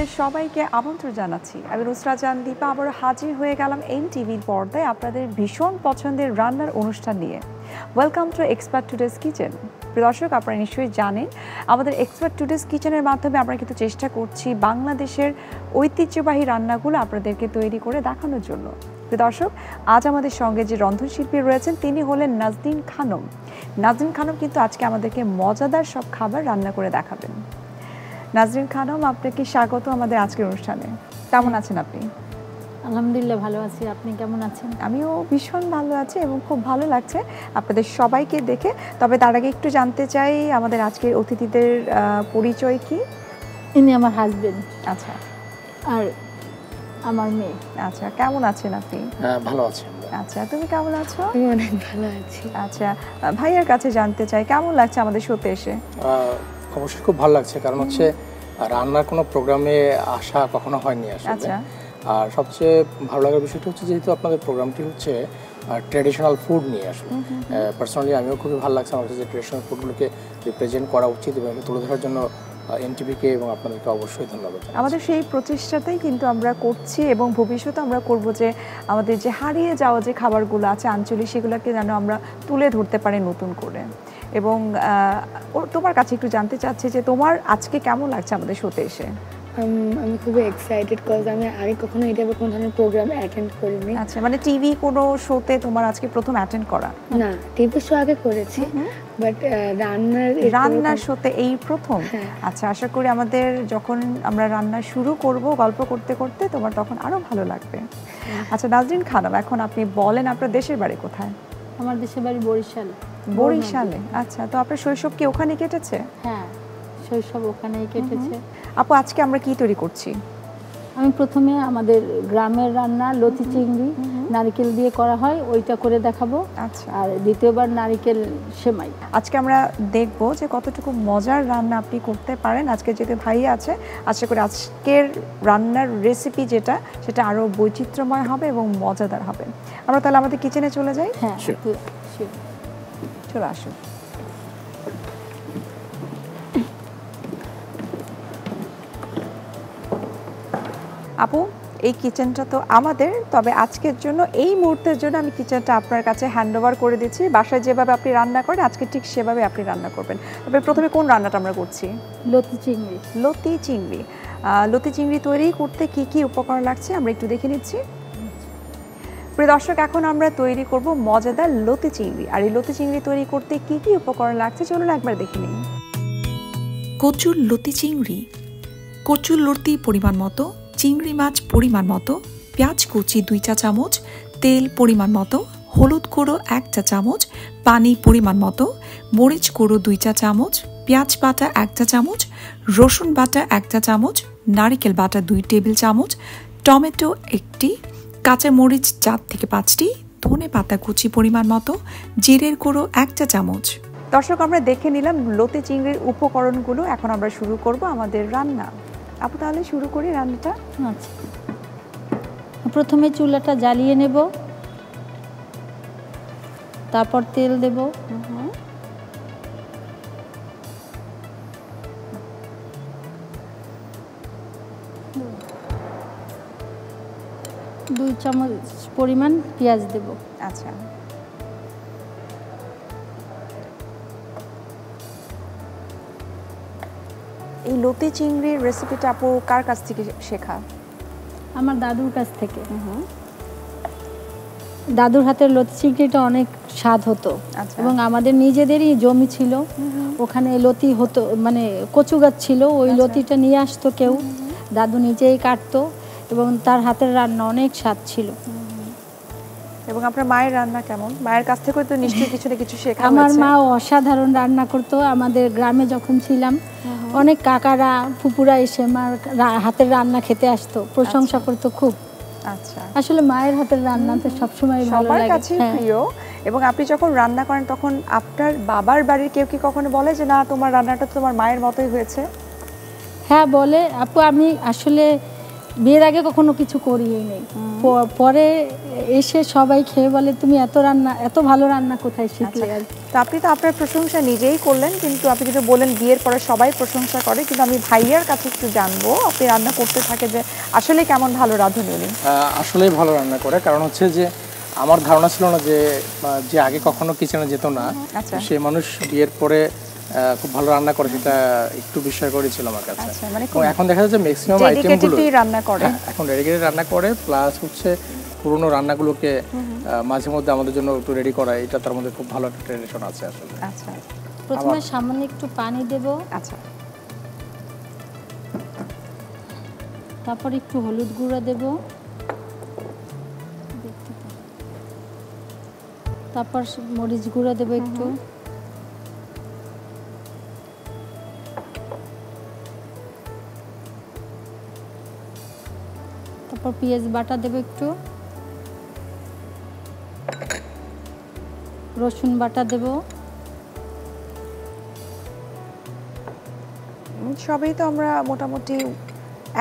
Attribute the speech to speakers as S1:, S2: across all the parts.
S1: আপনাদের সবাইকে আমন্ত্রণ জানাচ্ছি। আমি নুসরাত জাহান দীপা আবার হাজির হয়ে গেলাম এনটিভির পর্দায় আপনাদের ভীষণ পছন্দের রান্নার অনুষ্ঠান নিয়ে। Welcome to expert today's kitchen. প্রিয় দর্শক, আপনারা নিশ্চয়ই জানেন আমাদের এক্সপার্ট টুডেস কিচেনের মাধ্যমে আমরা কিন্তু চেষ্টা করছি বাংলাদেশের ঐতিহ্যবাহী রান্নাগুলো আপনাদেরকে তৈরি করে দেখানোর জন্য। প্রিয় দর্শক, আজ আমাদের সঙ্গে যে রন্ধনশিল্পী রয়েছেন তিনি হলেন নাজনীন খানম। নাজনীন খানম কিন্তু আজকে আমাদেরকে মজাদার সব খাবার রান্না করে দেখাবেন। নাজনীন খানম, আপনাকে স্বাগত আমাদের আজকের অনুষ্ঠানে। কেমন আছেন আপনি?
S2: আলহামদুলিল্লাহ ভালো আছি। আপনি কেমন আছেন?
S1: আমিও ভীষণ ভালো আছি এবং খুব ভালো লাগছে আপনাদের সবাইকে দেখে। তবে তার আগে একটু জানতে চাই আমাদের আজকের অতিথিদের পরিচয় কি?
S2: ইনি আমার হাজবেন্ড।
S1: আচ্ছা।
S2: আর আমার মেয়ে।
S1: আচ্ছা, কেমন আছেন আপনি?
S3: ভালো আছি।
S1: আচ্ছা, তুমি কেমন আছো?
S2: আমি অনেক ভালো আছি।
S1: আচ্ছা, ভাইয়ার কাছে জানতে চাই কেমন লাগছে আমাদের শোতে এসে?
S3: অবশ্যই খুব ভালো লাগছে, কারণ হচ্ছে রান্নার কোনো প্রোগ্রামে আসা কখনো হয়নি আসলে।
S1: আচ্ছা।
S3: আর সবচেয়ে ভালো লাগার বিষয়টা হচ্ছে যেহেতু আপনাদের প্রোগ্রামটি হচ্ছে ট্র্যাডিশনাল ফুড নিয়ে আসলে পার্সোনালি আমিও খুবই ভালো লাগছে। আমার কাছে যে ট্র্যাডিশনাল ফুডগুলোকে রিপ্রেজেন্ট করা উচিত এবং তুলে ধরার জন্য এনটিভিকে এবং আপনাদেরকে অবশ্যই ধন্যবাদ।
S1: আমাদের সেই প্রচেষ্টাতেই কিন্তু আমরা করছি এবং ভবিষ্যতে আমরা করব যে আমাদের যে হারিয়ে যাওয়া যে খাবারগুলো আছে আঞ্চলিক, সেগুলোকে যেন আমরা তুলে ধরতে পারি নতুন করে। এবং তোমার কাছে একটু জানতে চাচ্ছি যে তোমার আজকে কেমন লাগছে আমাদের শোতে এসে?
S4: আমি খুবই এক্সাইটেড, কজ আমি আগে কখনো এই টাইপের কোনো ধরনের প্রোগ্রাম অ্যাটেন্ড করিনি।
S1: আচ্ছা, মানে টিভি কোনো শোতে তোমার আজকে প্রথম অ্যাটেন্ড করা?
S4: না, টিভি শো আগে করেছি, বাট রান্নার
S1: শোতে এই প্রথম। আচ্ছা, আশা করি আমাদের যখন আমরা রান্না শুরু করব গল্প করতে করতে তোমার তখন আরো ভালো লাগবে। আচ্ছা নাজনীন খানম, এখন আপনি বলেন আপনার দেশের বাড়ি কোথায়?
S2: আমার দেশের বাড়ি বরিশালে।
S1: বরিশালে? আচ্ছা, তো আপনার শৈশব কি ওখানে কেটেছে?
S2: হ্যাঁ, শৈশব ওখানেই কেটেছে।
S1: আপু, আজকে আমরা কি তৈরি করছি?
S2: আমি প্রথমে আমাদের গ্রামের রান্না লতি চিংড়ি নারকেল দিয়ে করা হয়, ওইটা করে দেখাবো।
S1: আচ্ছা।
S2: আর দ্বিতীয়বার নারকেল সেমাই।
S1: আজকে আমরা দেখবো যে কতটুকু মজার রান্না আপনি করতে পারেন। আজকে যেহেতু ভাই আছে, আশা করি আজকের রান্নার রেসিপি যেটা সেটা আরো বৈচিত্র্যময় হবে এবং মজাদার হবে। আমরা তাহলে আমাদের কিচেনে চলে যাই।
S2: হ্যাঁ,
S1: চলে আসুন। আপু, এই কিচেনটা তো আমাদের, তবে আজকের জন্য এই মুহূর্তের জন্য আমি কিচেনটা আপনার কাছে হ্যান্ড ওভার করে দিচ্ছি। বাসায় যেভাবে আপনি রান্না করেন আজকে ঠিক সেভাবে আপনি রান্না করবেন। তবে প্রথমে কোন রান্নাটা আমরা করছি?
S2: লতি চিংড়ি।
S1: লতি চিংড়ি। লতি চিংড়ি তৈরি করতে কি কি উপকরণ লাগছে আমরা একটু দেখে নিচ্ছি। প্রিয় দর্শক, এখন আমরা তৈরি করব মজাদার লতি চিংড়ি। আর এই লতি চিংড়ি তৈরি করতে কি কি উপকরণ লাগছে চলুন একবার দেখে নিই।
S5: কচুর লতি চিংড়ি। কচুর লতি পরিমাণ মতো, চিংড়ি মাছ পরিমাণ মতো, পেঁয়াজ কুচি 2 চা চামচ, তেল পরিমাণ মতো, হলুদ গুঁড়ো 1 চা চামচ, পানি পরিমাণ মতো, মরিচ গুঁড়ো 2 চা চামচ, পেঁয়াজ বাটা 1 চা চামচ, রসুন বাটা 1 চা চামচ, নারিকেল বাটা 2 টেবিল চামচ, টমেটো 1টি, কাঁচা মরিচ 4 থেকে 5টি, ধনে পাতা কুচি পরিমাণ মতো, জিরের গুঁড়ো 1 চা চামচ।
S1: দর্শক, আমরা দেখে নিলাম লতি চিংড়ির উপকরণগুলো। এখন আমরা শুরু করব আমাদের রান্না। আপু, তাহলে শুরু করি রান্নাটা।
S2: আচ্ছা, প্রথমে চুলাটা জ্বালিয়ে নেব, তারপর তেল দেব, 2 চামচ পরিমাণ পেঁয়াজ দেব।
S1: আচ্ছা, এই লতি চিংড়ির রেসিপিটা আপু কার কাছ থেকে শেখা?
S2: আমার দাদুর কাছ থেকে। দাদুর হাতের লতি চিংড়িটা অনেক স্বাদ হতো। এবং আমাদের নিজেদেরই জমি ছিল, ওখানে লতি হতো, মানে কচু গাছ ছিল, ওই লতিটা নিয়ে আসতো কেউ, দাদু নিজেই কাটতো এবং তার হাতের রান্না অনেক স্বাদ ছিল।
S1: এবং আপনার মায়ের রান্না কেমন? মায়ের কাছ থেকে তো নিশ্চয়ই কিছু না কিছু শেখা হয়েছে।
S2: আমার মা অসাধারণ রান্না করতো। আমাদের গ্রামে যখন ছিলাম অনেক কাকারা ফুপুরা এসে মার হাতের রান্না খেতে আসতো, প্রশংসা করতো খুব।
S1: আচ্ছা,
S2: আসলে মায়ের হাতের রান্না তো সবসময় ভালো লাগে,
S1: সবার কাছে প্রিয়। এবং আপনি যখন রান্না করেন তখন আপনার বাবার বাড়ির কেউ কি কখনো বলে যে না তোমার রান্নাটা তো তোমার মায়ের মতোই হয়েছে?
S2: হ্যাঁ বলে আপু। আমি আসলে বিয়ের আগে কখনো কিছু করিই নেই। পরে এসে সবাই খেয়ে বলে তুমি এত ভালো রান্না কোথায় শিখলে?
S1: তো আপনি তো আপনার প্রশংসা নিজেই করলেন, কিন্তু আপনি যদি বলেন বিয়ের পরে সবাই প্রশংসা করে, কিন্তু আমি ভাইয়ার কাছে একটু জানবো আপনি রান্না করতে থাকে যে আসলে কেমন ভালো রাঁধুনি উনি?
S3: আসলেই ভালো রান্না করে, কারণ হচ্ছে যে আমার ধারণা ছিল না যে আগে কখনো কিচেনে যেত না সে মানুষ বিয়ের পরে খুব ভালো রান্না করে, সেটা একটু বিস্ময় করেছিল আমার কাছে।
S1: মানে
S3: এখন দেখা যাচ্ছে ম্যাক্সিমাম আইটেমগুলো
S1: রান্না করে,
S3: এখন ডেডিকেটেড রান্না করে, প্লাস হচ্ছে পুরোনো রান্নাগুলোকে মাঝে মধ্যে আমাদের জন্য একটু রেডি করা, এটা তার মধ্যে খুব ভালো একটা ট্রেডিশন আছে আসলে।
S1: আচ্ছা,
S2: প্রথমে সামান্য একটু পানি দেব,
S1: আচ্ছা,
S2: তারপর একটু হলুদ গুঁড়া দেব, তারপর মরিচ গুঁড়া দেব একটু, তারপর পেঁয়াজ বাটা দেব একটু, রসুন বাটা দেব।
S1: সবই তো আমরা মোটামুটি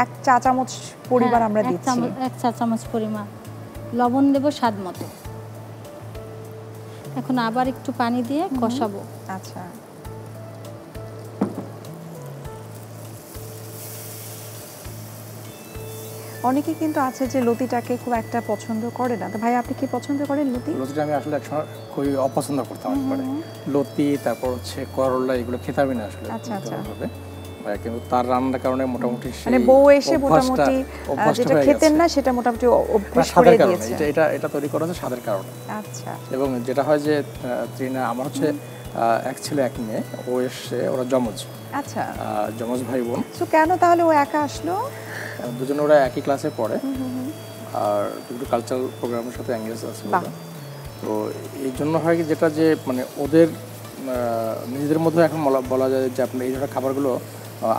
S1: 1 চা চামচ পরিমাণ আমরা দিচ্ছি।
S2: 1 চা চামচ পরিমাণ লবণ দেব স্বাদ মতো। এখন আবার একটু পানি দিয়ে কষাবো।
S1: আচ্ছা, অনেকে কিন্তু আছে যে লতিটাকে খুব একটা পছন্দ করে না, তো ভাই আপনি কি পছন্দ করেন লতি?
S3: লতিটা আমি আসলে একসময় খুবই অপছন্দ করতাম একবারে, লতি তারপর হচ্ছে করলা এগুলো খেতামই না আসলে।
S1: আচ্ছা,
S3: কিন্তু তার রান্নার কারণে মোটামুটি
S1: মানে বউ এসে মোটামুটি যেটা খেতেন না সেটা মোটামুটি অভ্যাস করে দিয়েছে।
S3: এটা তৈরি করা হচ্ছে স্বাদের কারণে।
S1: আচ্ছা,
S3: এবং যেটা হয় যে তৃণা আমার হচ্ছে এক ছেলে এক মেয়ে, ও এসে ওরা যমজ।
S1: আচ্ছা,
S3: যমজ ভাই বোন।
S1: তো কেন তাহলে ও একা আসলো?
S3: দুজনে ওরা একই ক্লাসে পড়ে আর একটু কালচারাল প্রোগ্রামের সাথে এঙ্গেজ আছে। তো এই জন্য হয় কি যেটা যে মানে ওদের নিজেদের মধ্যে এখন বলা যায় যে আপনার এই ধরনের খাবারগুলো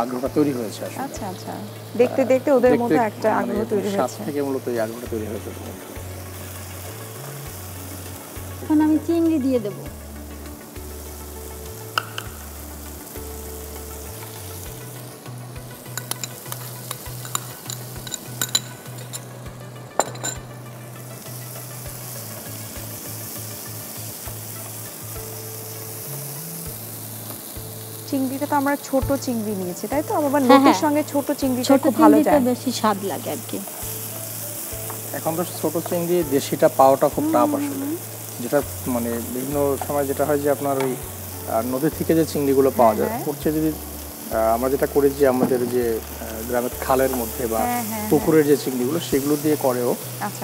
S3: আগ্রহটা তৈরি হয়েছে।
S1: আচ্ছা আচ্ছা, দেখতে দেখতে ওদের মধ্যে একটা আগ্রহ তৈরি হয়েছে।
S3: সাত থেকে মূলত এই আগ্রহটা তৈরি হয়েছে।
S2: এখন আমি চিংড়ি দিয়ে দেব।
S1: চিংড়িটা তো আমরা ছোট চিংড়ি নিয়েছি, তাই তো? আবার লতির সঙ্গে ছোট চিংড়িটা খুব ভালো যায়,
S2: বেশি স্বাদ লাগে আর কি।
S3: এখন তো ছোট চিংড়ি দেশিটা পাওয়াটা খুব টাফ আসলে, যেটা মানে বিভিন্ন সময় যেটা হয় যে আপনার ওই নদী থেকে যে চিংড়িগুলো পাওয়া যায়, হচ্ছে যদি আমরা যেটা করি যে আমাদের যে গ্রামের খালের মধ্যে বা পুকুরের যে চিংড়িগুলো সেগুলো দিয়ে করেও,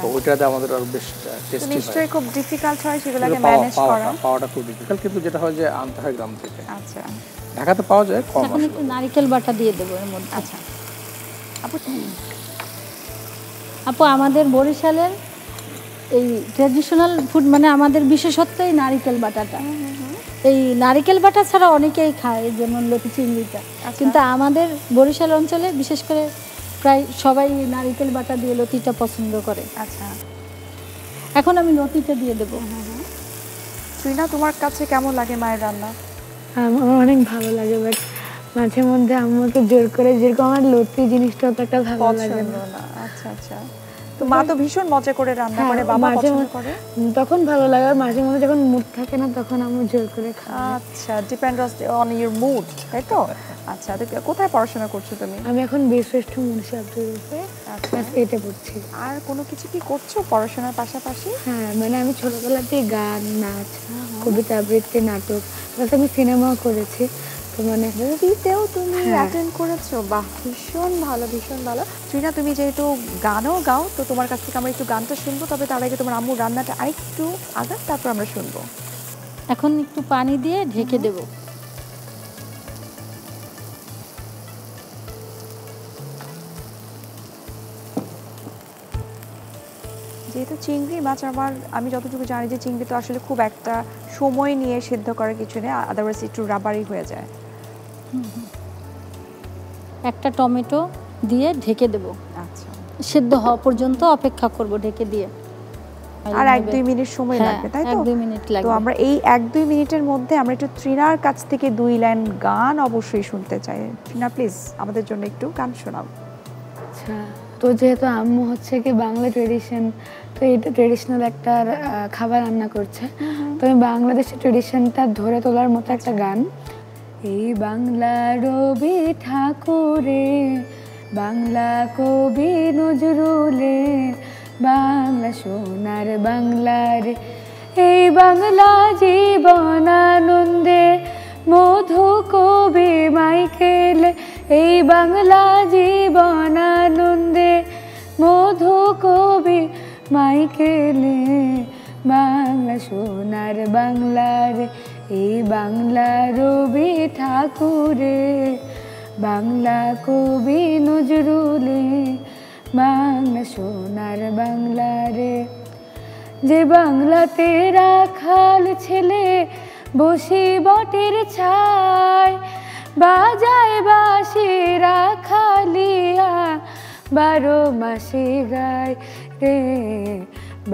S3: তো ওইটাতে আমাদের আরো বেশ টেস্টি হয়।
S1: নিশ্চয়ই খুব ডিফিকাল্ট হয় সেগুলোকে ম্যানেজ করা,
S3: পাওয়াটা খুব ডিফিকাল্ট, কিন্তু যেটা হয় যে আনতে হয় গ্রাম থেকে।
S1: আচ্ছা,
S3: ঢাকাতে পাওয়া যায় কম।
S2: এখন একটু নারকেল বাটা দিয়ে দেবো এর মধ্যে।
S1: আচ্ছা
S2: আপু, আমাদের বরিশালের এই ট্র্যাডিশনাল ফুড মানে আমাদের বিশেষত্বই নারকেল বাটাটা। এই নারকেল বাটা ছাড়া অনেকেই খায়, যেমন লতি চিংড়িটা, কিন্তু আমাদের বরিশাল অঞ্চলে বিশেষ করে প্রায় সবাই নারকেল বাটা দিয়ে লতিটা পছন্দ করে।
S1: আচ্ছা,
S2: এখন আমি লতিটা দিয়ে দেবো।
S1: তৃণা, তোমার কাছে কেমন লাগে মায়ের রান্না?
S4: আমার অনেক ভালো লাগে, বাট মাঝে মধ্যে আমাকে জোর করে, যেরকম আমার লতি জিনিসটা অতটা ভালো লাগে না।
S1: আচ্ছা আচ্ছা, তো মা তো ভীষণ মজা করে রান্না করে, বাবা পছন্দ করে,
S4: তখন ভালো লাগে। আর মাঝে মধ্যে যখন মুড থাকে না তখন আমি জোর করে খাই।
S1: আচ্ছা, ডিপেন্ডস অন ইওর মুড, তাই তো? আচ্ছা, তো কোথায় পড়াশোনা করছো তুমি?
S4: আমি এখন বীরশ্রেষ্ঠ মুন্সি আব্দুল রফে ক্লাস 8 এ পড়ছি।
S1: আর কোনো কিছু কি করছো পড়াশোনার পাশাপাশি?
S4: হ্যাঁ, মানে আমি ছোটবেলাতেই গান, নাচ, কবিতা আবৃত্তি, নাটক, প্লাস আমি সিনেমাও করেছি। তো মানে
S1: মুভিতেও তুমি অ্যাটেন্ড করেছো? বাহ, ভীষণ ভালো, ভীষণ ভালো। তৃণা, তুমি যেহেতু গানও গাও, তো তোমার কাছ থেকে আমরা একটু গানটা শুনবো, তবে তার আগে তোমার আম্মুর রান্নাটা আরেকটু আগে, তারপর আমরা শুনবো।
S2: এখন একটু পানি দিয়ে ঢেকে দেব।
S1: যেহেতু চিংড়ি মাছ, আমি যতটুকু জানি যে চিংড়ি তো আসলে খুব একটা সময় নিয়ে সিদ্ধ করার কিছু নেই, আদারওয়াইজ একটু রাবারি হয়ে যায়।
S2: একটা টমেটো দিয়ে ঢেকে দেব।
S1: আচ্ছা,
S2: সিদ্ধ হওয়া পর্যন্ত অপেক্ষা করব ঢেকে দিয়ে।
S1: আর 1-2 মিনিট সময় লাগবে, তাই তো?
S2: 1-2 মিনিট লাগবে।
S1: তো আমরা এই 1-2 মিনিটের মধ্যে আমরা একটু তৃণার কাছ থেকে 2 লাইন গান অবশ্যই শুনতে চাই। তৃণা, প্লিজ আমাদের জন্য একটু গান শোনাও।
S4: আচ্ছা, তো যেহেতু আম্মু হচ্ছে কি বাংলা ট্রেডিশন, তো এটা ট্রেডিশনাল একটা খাবার রান্না করছে, তো আমি বাংলাদেশের ট্রেডিশনটা ধরে তোলার মতো একটা গান। এই বাংলা রবি ঠাকুরে, বাংলা কবি নজরুলে, বাংলা সোনার বাংলারে, এই বাংলা জীবন আনন্দে, মধু কবি মাইকেলে, এই বাংলা জীবন আনন্দে, মধু কবি মাইকেলে, বাংলা সোনার বাংলারে, এই বাংলা রবি ঠাকুরে, বাংলা কবি নজরুলে, বাংলা সোনার বাংলারে। যে বাংলাতে রাখাল ছেলে বসি বটের ছায়, বাজায় বাঁশি রাখালিয়া, 12 মাসে গায় রে,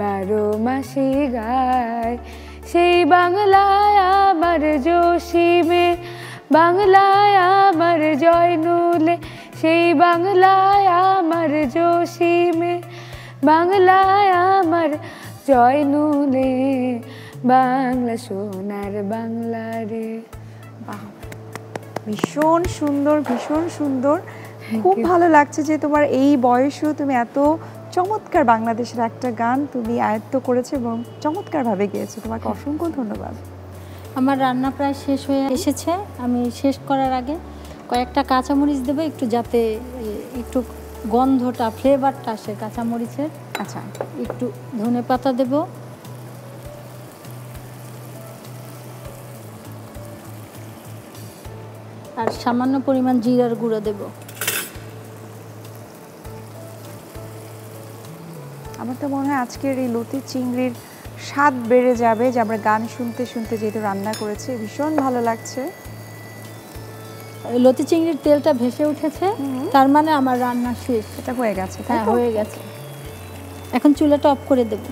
S4: 12 মাসে গায়। সেই বাংলায় আমার জসিমে, বাংলায় আমার জয়নুলে, সেই বাংলায় আমার জসিমে, বাংলায় আমার জয়নুলে, বাংলা সোনার বাংলারে।
S1: বাহ, ভীষণ সুন্দর, ভীষণ সুন্দর। খুব ভালো লাগছে যে তোমার এই বয়সেও তুমি এত চমৎকার বাংলাদেশের একটা গান তুমি আয়ত্ত করেছো এবং চমৎকারভাবে গেয়েছো। তোমাকে অসংখ্য ধন্যবাদ।
S2: আমার রান্না প্রায় শেষ হয়ে এসেছে। আমি শেষ করার আগে কয়েকটা কাঁচামরিচ দেবো, একটু যাতে একটু গন্ধটা, ফ্লেভারটা আসে কাঁচামরিচের।
S1: আচ্ছা,
S2: একটু ধনেপাতা দেব, আর সামান্য পরিমাণ জিরার গুঁড়ো দেব।
S1: আমার তো মনে হয় আজকের এই লতি চিংড়ির স্বাদ বেড়ে যাবে, যে আমরা গান শুনতে শুনতে যেহেতু রান্না করেছি। ভীষণ ভালো লাগছে।
S2: লতি চিংড়ির তেলটা ভেসে উঠেছে, তার মানে আমার রান্না শেষ।
S1: এটা হয়ে গেছে?
S2: হ্যাঁ, হয়ে গেছে। এখন চুলাটা অফ করে দেব।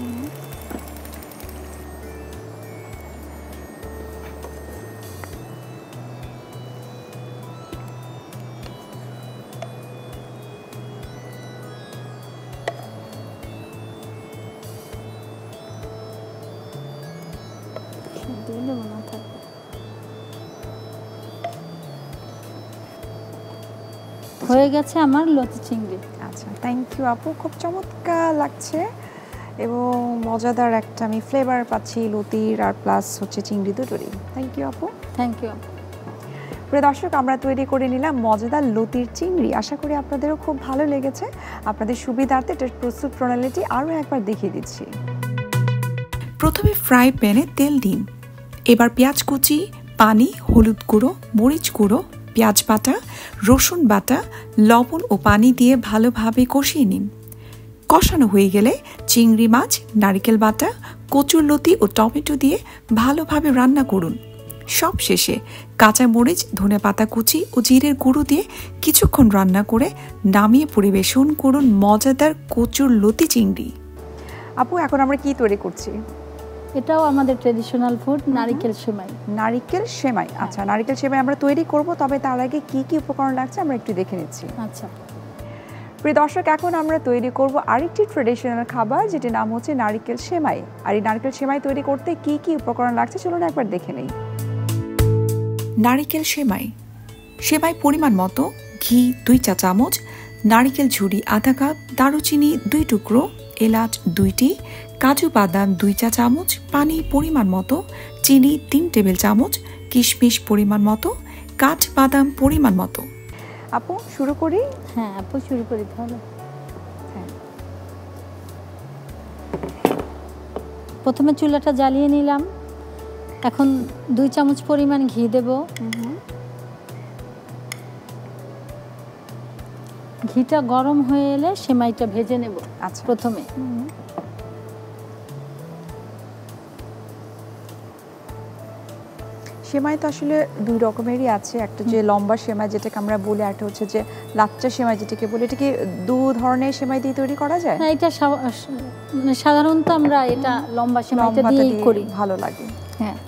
S2: হয়ে গেছে আমার লতি চিংড়ি।
S1: আচ্ছা, থ্যাংক ইউ আপু, খুব চমৎকার লাগছে এবং মজাদার একটা আমি ফ্লেভার পাচ্ছি লতির আর প্লাস হচ্ছে চিংড়ি দুটোরই। থ্যাংক ইউ আপু।
S2: Thank you.
S1: প্রিয় দর্শক, আমরা তৈরি করে নিলাম মজাদার লতির চিংড়ি। আশা করি আপনাদেরও খুব ভালো লেগেছে। আপনাদের সুবিধার্থে এটার প্রস্তুত প্রণালীটি আরও একবার দেখিয়ে দিচ্ছি।
S5: প্রথমে ফ্রাই প্যানে তেল দিন। এবার পেঁয়াজ কুচি, পানি, হলুদ গুঁড়ো, মরিচ গুঁড়ো, পেঁয়াজ বাটা, রসুন বাটা, লবণ ও পানি দিয়ে ভালোভাবে কষিয়ে নিন। কষানো হয়ে গেলে চিংড়ি মাছ, নারকেল বাটা, কচুর লতি ও টমেটো দিয়ে ভালোভাবে রান্না করুন। সব শেষে কাঁচা মরিচ, ধনেপাতা কুচি ও জিরের গুঁড়ো দিয়ে কিছুক্ষণ রান্না করে নামিয়ে পরিবেশন করুন মজাদার কচুর লতি চিংড়ি।
S1: আপু, এখন আমরা কি তৈরি করছি?
S2: এটাও আমাদের ট্রেডিশনাল ফুড, নারিকেল সেমাই।
S1: নারিকেল সেমাই। আচ্ছা, নারিকেল সেমাই আমরা তৈরি করব, তবে তার আগে কি কি উপকরণ লাগছে আমরা একটু দেখে নিচ্ছি।
S2: আচ্ছা
S1: প্রিয় দর্শক, এখন আমরা তৈরি করব আরেকটি ট্রেডিশনাল খাবার, যেটির নাম হচ্ছে নারিকেল সেমাই। আর এই নারিকেল সেমাই তৈরি করতে কি কি উপকরণ লাগছে চলুন একবার দেখে নেই।
S5: নারিকেল সেমাই। সেমাই পরিমাণ মতো ঘি 2 চা চামচ, নারিকেল ঝুড়ি আধা কাপ, দারুচিনি 2 টুকরো, এলাচ 2টি, কাজু বাদাম 2 চা চামচ, পানি পরিমাণ মতো, চিনি 3 টেবিল চামচ, কিশমিশ পরিমাণ মতো, কাঠ বাদাম পরিমাণ মতো।
S1: আপু, শুরু করি?
S2: হ্যাঁ আপু, শুরু করি তাহলে।
S1: হ্যাঁ,
S2: প্রথমে চুলাটা জ্বালিয়ে নিলাম। এখন 2 চামচ পরিমাণ ঘি দেব। ঘিটা গরম হয়ে এলে সেমাইটা ভেজে নেব।
S1: আচ্ছা,
S2: প্রথমে
S1: সেমাই তো আসলে 2 রকমেরই আছে, একটা যে লম্বা সেমাই যেটাকে আমরা বলি, একটা হচ্ছে যে লাচ্চা সেমাই যেটাকে বলি। এটা কি 2 ধরনের সেমাই দিয়ে তৈরি করা যায়?
S2: না, এটা মানে সাধারণত আমরা এটা লম্বা সেমাইটা দিয়েই করি,
S1: ভালো লাগে।
S2: হ্যাঁ।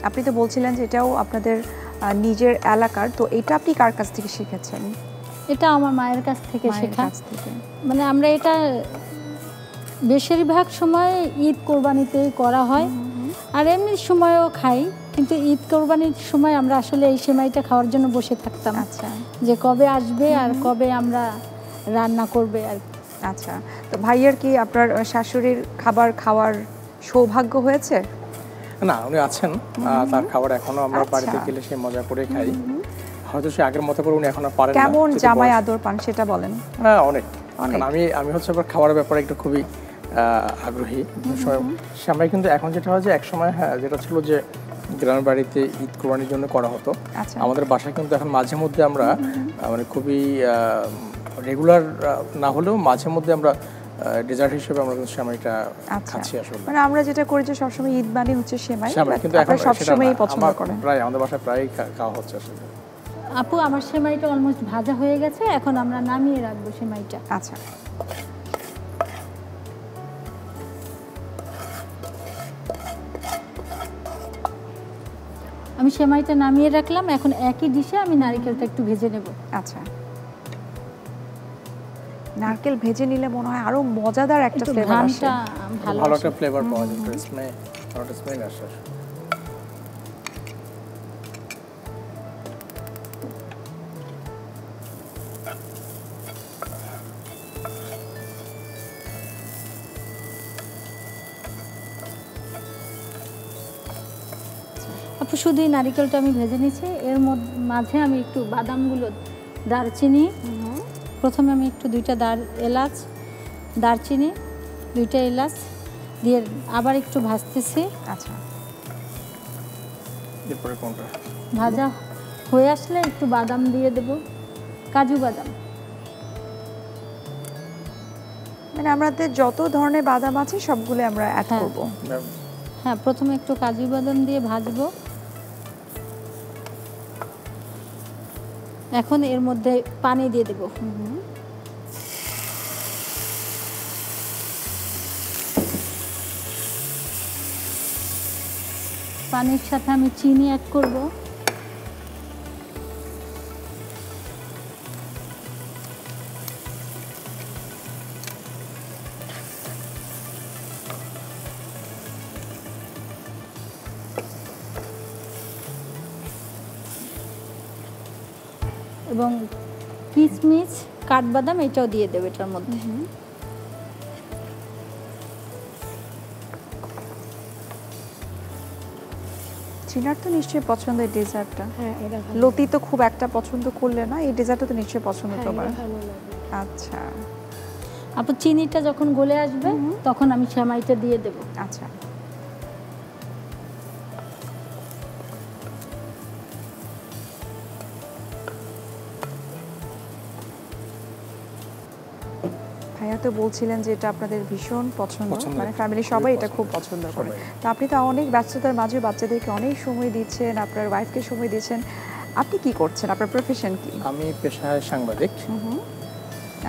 S1: আপনি তো বলছিলেন যে এটাও আপনাদের নিজের এলাকার, তো এটা আপনি কার কাছ থেকে শিখেছেন?
S2: এটা আমার মায়ের কাছ থেকে শেখা। মানে আমরা এটা বেশিরভাগ সময় ঈদ কোরবানিতেই করা হয়, আর এমনি সময়ও খাই, কিন্তু ঈদ কোরবানির সময় আমরা আসলে এই সেমাইটা খাওয়ার জন্য বসে থাকতাম।
S1: আচ্ছা,
S2: যে কবে আসবে আর কবে আমরা রান্না করবে আর।
S1: আচ্ছা, তো ভাইয়ার কি আপনার শাশুড়ির খাবার খাওয়ার সৌভাগ্য হয়েছে?
S3: না, উনি আছেন, তার খাবার এখনো আমরা বাড়িতে গেলে সে মজা করে খাই। হয়তো সে আগের মতো করে উনি এখন আর পারেন না।
S1: কেমন জামাই আদর পান সেটা বলেন?
S3: হ্যাঁ, অনেক। আমি হচ্ছে আবার খাবারের ব্যাপারে একটু খুবই আগ্রহী। সেমাই কিন্তু এখন যেটা হয় যে এক সময় যেটা ছিল যে গ্রামের বাড়িতে ঈদ কোরবানির জন্য করা হতো, আমাদের বাসায় কিন্তু এখন মাঝে মধ্যে আমরা মানে খুবই রেগুলার না হলেও মাঝে মধ্যে আমরা ডেজার্ট হিসেবে আমরা কিন্তু সেমাইটা খাচ্ছি আসলে।
S1: মানে আমরা যেটা করি যে সবসময় ঈদ মানে হচ্ছে সেমাই,
S3: কিন্তু এখন
S1: সবসময়ই পছন্দ করেন?
S3: প্রায় আমাদের বাসায় প্রায় খাওয়া হচ্ছে আসলে।
S2: আপু, আমার সেমাইটা অলমোস্ট ভাজা হয়ে গেছে, এখন আমরা নামিয়ে রাখবো সেমাইটা।
S1: আচ্ছা,
S2: আমি সেমাইটা নামিয়ে রাখলাম, এখন একই ডিশে আমি নারকেলটা একটু ভেজে নেব।
S1: আচ্ছা, নারকেল ভেজে নিলে মনে হয় আরো মজাদার একটা ফ্লেভার আসে,
S3: ভালো একটা ফ্লেভার পাওয়া যায়, স্মেল আসে।
S2: আপু, শুধু এই নারকেলটা আমি ভেজে নিচ্ছি, এর মাঝে আমি একটু বাদামগুলো, দারচিনি, প্রথমে আমি একটু 2টা এলাচ, দারচিনি 2টা এলাচ দিয়ে আবার একটু ভাজতেছি।
S1: আচ্ছা,
S3: এরপরে কোনটা
S2: ভাজা হয়ে আসলে একটু বাদাম দিয়ে দেব, কাজু বাদাম।
S1: মানে আমাদের যত ধরনের বাদাম আছে সবগুলো আমরা অ্যাড করব।
S2: হ্যাঁ, প্রথমে একটু কাজু বাদাম দিয়ে ভাজবো। এখন এর মধ্যে পানি দিয়ে দেব। পানির সাথে আমি চিনি অ্যাড করব। এবং কিশমিশ, কাঠবাদাম এটাও দিয়ে দেব এটার মধ্যে।
S1: চিনার তো নিশ্চয়ই পছন্দ এই ডেজার্টটা। লতি তো খুব একটা পছন্দ করলে না, এই ডেজার্টটা তো নিশ্চয়ই পছন্দ তোমার। আচ্ছা
S2: আপু, চিনিটা যখন গলে আসবে তখন আমি সেমাইটা দিয়ে দেব।
S1: আচ্ছা, ভাইয়া তো বলছিলেন যে এটা আপনাদের ভীষণ পছন্দ, মানে ফ্যামিলি সবাই এটা খুব পছন্দ করে। তো আপনি তো অনেক ব্যস্ততার মাঝে বাচ্চাদেরকে অনেক সময় দিচ্ছেন, আপনার ওয়াইফকে সময় দিচ্ছেন, আপনি কি করছেন? আপনার প্রফেশন কি?
S3: আমি পেশায় সাংবাদিক।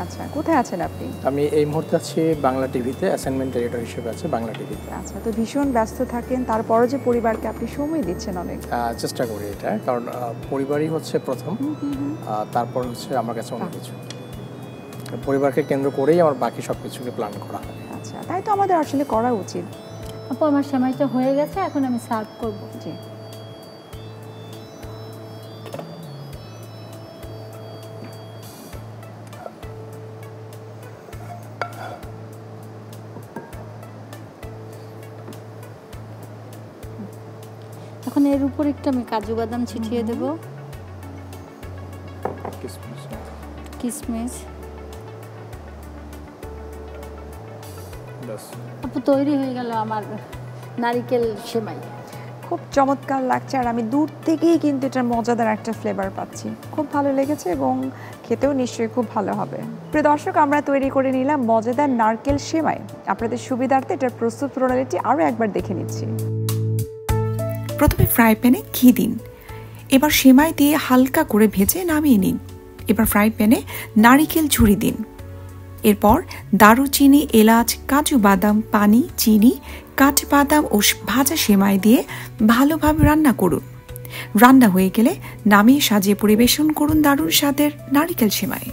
S1: আচ্ছা, কোথায় আছেন আপনি?
S3: আমি এই মুহূর্তে আছি বাংলা টিভিতে, অ্যাসাইনমেন্ট এডিটর হিসেবে আছে বাংলা টিভিতে।
S1: আচ্ছা, তো ভীষণ ব্যস্ত থাকেন, তারপরও যে পরিবারকে আপনি সময় দিচ্ছেন অনেক।
S3: চেষ্টা করি এটা, কারণ পরিবারই হচ্ছে প্রথম, তারপর হচ্ছে আমার কাছে অনেক কিছু। পরিবারকে কেন্দ্র করেই আমার বাকি সব কিছুকে প্ল্যান করা হয়।
S1: আচ্ছা, তাই তো আমাদের আসলে করা উচিত।
S2: আপু, আমার সেমাইটা হয়ে গেছে, এখন আমি সার্ভ করব।
S1: জি,
S2: এখন এর উপর একটু আমি কাজু বাদাম ছিটিয়ে দেব, কিশমিশ। আপু, তৈরি হয়ে গেল আমার নারকেল সেমাই।
S1: খুব চমৎকার লাগছে, আর আমি দূর থেকেই কিন্তু এটার মজাদার একটা ফ্লেভার পাচ্ছি। খুব ভালো লেগেছে এবং খেতেও নিশ্চয়ই খুব ভালো হবে। প্রিয় দর্শক, আমরা তৈরি করে নিলাম মজাদার নারকেল সেমাই। আপনাদের সুবিধার্থে এটার প্রস্তুত প্রণালীটি আরও একবার দেখে নিচ্ছি।
S5: প্রথমে ফ্রাই প্যানে ঘি দিন, এবার সেমাই দিয়ে হালকা করে ভেজে নামিয়ে নিন। এবার ফ্রাই প্যানে নারিকেল ঝুরি দিন, এরপর দারুচিনি, এলাচ, কাজু বাদাম, পানি, চিনি, কাঠবাদাম ও ভাজা সেমাই দিয়ে ভালোভাবে রান্না করুন। রান্না হয়ে গেলে নামিয়ে সাজিয়ে পরিবেশন করুন দারুণ স্বাদের নারিকেল সেমাই।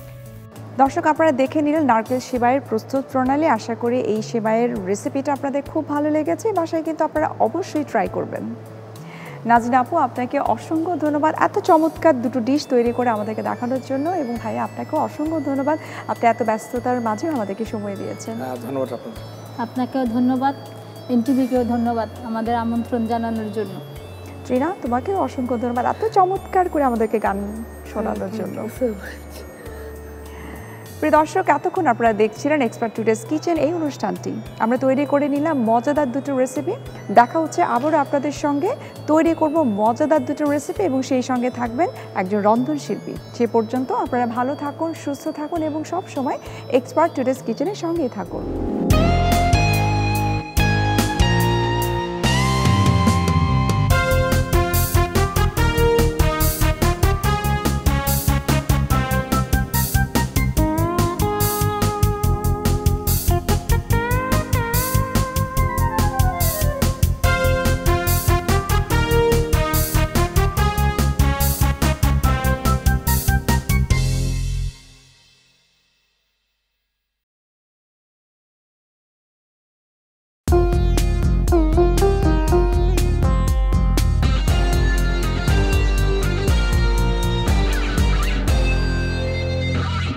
S1: দর্শক, আপনারা দেখে নিলেন নারকেল সেমাইয়ের প্রস্তুত প্রণালী। আশা করি এই সেমাইয়ের রেসিপিটা আপনাদের খুব ভালো লেগেছে। বাসায় কিন্তু আপনারা অবশ্যই ট্রাই করবেন। নাজনীন আপু, আপনাকে অসংখ্য ধন্যবাদ এত চমৎকার দুটো ডিশ তৈরি করে আমাদেরকে দেখানোর জন্য, এবং ভাইয়া আপনাকেও অসংখ্য ধন্যবাদ, আপনি এত ব্যস্ততার মাঝেও আমাদেরকে সময় দিয়েছেন।
S3: ধন্যবাদ আপনাকে।
S2: আপনাকেও ধন্যবাদ, এনটিভিকেও ধন্যবাদ আমাদের আমন্ত্রণ জানানোর জন্য।
S1: ত্রিনা, তোমাকেও অসংখ্য ধন্যবাদ এত চমৎকার করে আমাদেরকে গান শোনানোর জন্য। প্রিয় দর্শক, এতক্ষণ আপনারা দেখছিলেন এক্সপার্ট টুডেস কিচেন এই অনুষ্ঠানটি। আমরা তৈরি করে নিলাম মজাদার দুটো রেসিপি। দেখা হচ্ছে আবারও আপনাদের সঙ্গে, তৈরি করব মজাদার দুটো রেসিপি এবং সেই সঙ্গে থাকবেন একজন রন্ধনশিল্পী। সে পর্যন্ত আপনারা ভালো থাকুন, সুস্থ থাকুন এবং সব সময় এক্সপার্ট টুডেস কিচেনের সঙ্গেই থাকুন।